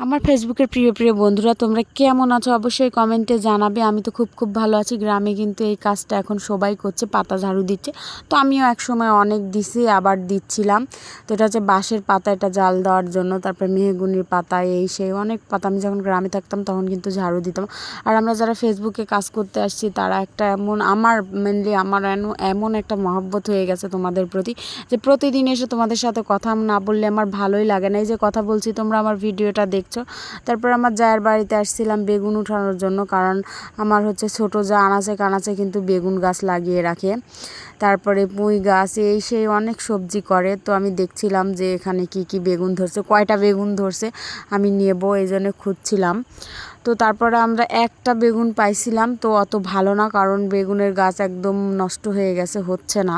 আমার ফেসবুকের প্রিয় প্রিয় বন্ধুরা, তোমরা কেমন আছো অবশ্যই কমেন্টে জানাবে। আমি তো খুব ভালো আছি। গ্রামে কিন্তু এই কাজটা এখন সবাই করছে, পাতা ঝাড়ু দিচ্ছে। তো আমিও এক সময় অনেক দিছি, আবার দিচ্ছিলাম। তো এটা হচ্ছে বাঁশের পাতা, এটা জাল দেওয়ার জন্য। তারপরে মেহগুনির পাতা, এই সেই অনেক পাতা। আমি যখন গ্রামে থাকতাম তখন কিন্তু ঝাড়ু দিতাম। আর আমরা যারা ফেসবুকে কাজ করতে আসছি তারা একটা আমার মেনলি আমার এমন একটা মহব্বত হয়ে গেছে তোমাদের প্রতি, যে প্রতিদিন এসে তোমাদের সাথে কথা না বললে আমার ভালোই লাগে না। এই যে কথা বলছি, তোমরা আমার ভিডিওটা দেখছো। তারপর আমার জায়ের বাড়িতে আসছিলাম বেগুন উঠানোর জন্য, কারণ আমার হচ্ছে ছোটো যা আনাচে কানাচে কিন্তু বেগুন গাছ লাগিয়ে রাখে। তারপরে পুঁই গাছ, এই সেই অনেক সবজি করে। তো আমি দেখছিলাম যে এখানে কি বেগুন ধরছে, কয়টা বেগুন ধরছে আমি নেব, এই জন্য খুঁজছিলাম। তো তারপরে আমরা একটা বেগুন পাইছিলাম, তো অত ভালো না, কারণ বেগুনের গাছ একদম নষ্ট হয়ে গেছে, হচ্ছে না,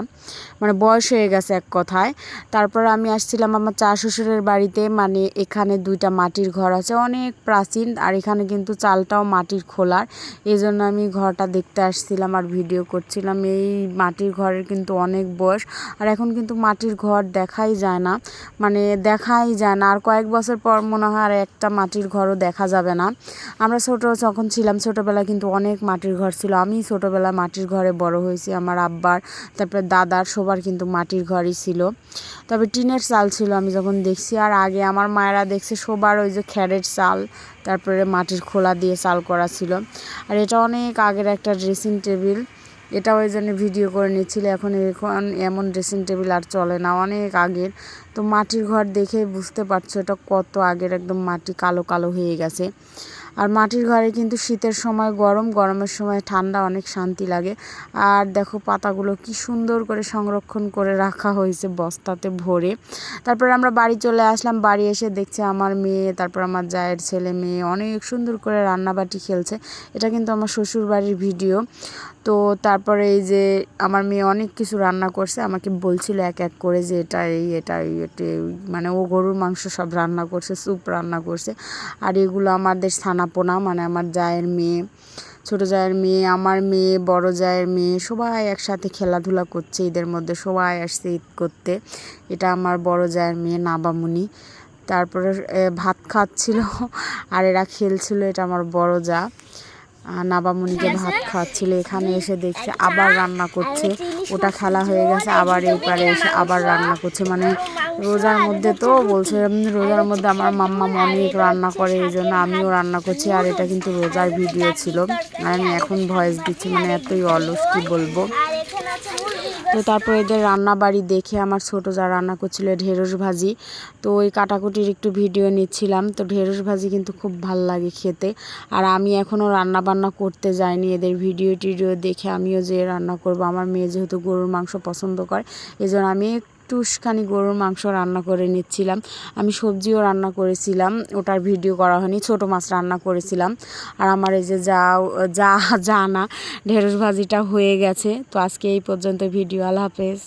মানে বয়স হয়ে গেছে এক কথায়। তারপর আমি আসছিলাম আমার চা শ্বশুরের বাড়িতে, মানে এখানে দুইটা মাটির ঘর আছে, অনেক প্রাচীন। আর এখানে কিন্তু চালটাও মাটির খোলার, এই জন্য আমি ঘরটা দেখতে আসছিলাম আর ভিডিও করছিলাম। এই মাটির ঘরের কিন্তু অনেক বয়স, আর এখন কিন্তু মাটির ঘর দেখাই যায় না, মানে দেখাই যায় না। আর কয়েক বছর পর মনে হয় আর একটা মাটির ঘরও দেখা যাবে না। আমরা যখন ছিলাম ছোটোবেলায় কিন্তু অনেক মাটির ঘর ছিল। আমি ছোটোবেলায় মাটির ঘরে বড় হয়েছি। আমার আব্বার, তারপরে দাদার, সবার কিন্তু মাটির ঘরই ছিল। তবে টিনের চাল ছিল আমি যখন দেখছি। আর আগে আমার মায়েরা দেখছে সবার ওই যে খ্যারের চাল, তারপরে মাটির খোলা দিয়ে চাল করা ছিল। আর এটা অনেক আগের একটা ড্রেসিং টেবিল, এটা ওই জন্য ভিডিও করে নিচ্ছিল। এখন এমন ড্রেসিং টেবিল আর চলে না, অনেক আগের। তো মাটির ঘর দেখে বুঝতে পারছো এটা কত আগের, একদম মাটি কালো কালো হয়ে গেছে। আর মাটির ঘরে কিন্তু শীতের সময় গরম, গরমের সময় ঠান্ডা, অনেক শান্তি লাগে। আর দেখো পাতাগুলো কি সুন্দর করে সংরক্ষণ করে রাখা হয়েছে বস্তাতে ভরে। তারপরে আমরা বাড়ি চলে আসলাম। বাড়ি এসে দেখছি আমার মেয়ে, তারপর আমার জায়ের ছেলে মেয়ে অনেক সুন্দর করে রান্নাবাটি খেলছে। এটা কিন্তু আমার শ্বশুর বাড়ির ভিডিও। তো তারপরে এই যে আমার মেয়ে অনেক কিছু রান্না করছে, আমাকে বলছিল এক এক করে যে এটা মানে ও গরুর মাংস সব রান্না করছে, স্যুপ রান্না করছে। আর এগুলো আমাদের ছানাপোনা, মানে আমার জায়ের মেয়ে, ছোটো জায়ের মেয়ে, আমার মেয়ে, বড় জায়ের মেয়ে, সবাই একসাথে খেলাধুলা করছে। ঈদের মধ্যে সবাই আসছে ঈদ করতে। এটা আমার বড় জায়ের মেয়ে নাবামুনি। তারপরে ভাত খাচ্ছিল আর এরা খেলছিল। এটা আমার বড় যা নাবামুনিকে ভাত খাওয়াচ্ছিল। এখানে এসে দেখছে আবার রান্না করছে, ওটা খেলা হয়ে গেছে, আবার এই পারে এসে আবার রান্না করছে। মানে রোজার মধ্যে তো বলছে, রোজার মধ্যে আমার মাম্মা অনেক রান্না করে, এই জন্য আমিও রান্না করছি। আর এটা কিন্তু রোজার ভিডিও ছিল, আর আমি এখন ভয়েস দিচ্ছি, মানে এতই অলস কি বলবো। তো তারপর এদের রান্নাবাড়ি দেখে আমার ছোটো যা রান্না করছিল ঢেঁড়স ভাজি, তো ওই কাটাকুটির একটু ভিডিও নিচ্ছিলাম। তো ঢেঁড়স ভাজি কিন্তু খুব ভাল লাগে খেতে। আর আমি এখনও রান্না বান্না করতে যাইনি, এদের ভিডিও টিডিও দেখে আমিও যে রান্না করব। আমার মেয়ে যেহেতু গরুর মাংস পছন্দ করে, এই জন্য আমি একটুখানি গরুর মাংস রান্না করে নিচ্ছিলাম। আমি সবজিও রান্না করেছিলাম, ওটার ভিডিও করা হয়নি। ছোটো মাছ রান্না করেছিলাম। আর আমার এই যে যা না ঢেঁড়স ভাজিটা হয়ে গেছে। তো আজকে এই পর্যন্ত ভিডিও। আল্লাহ হাফেজ।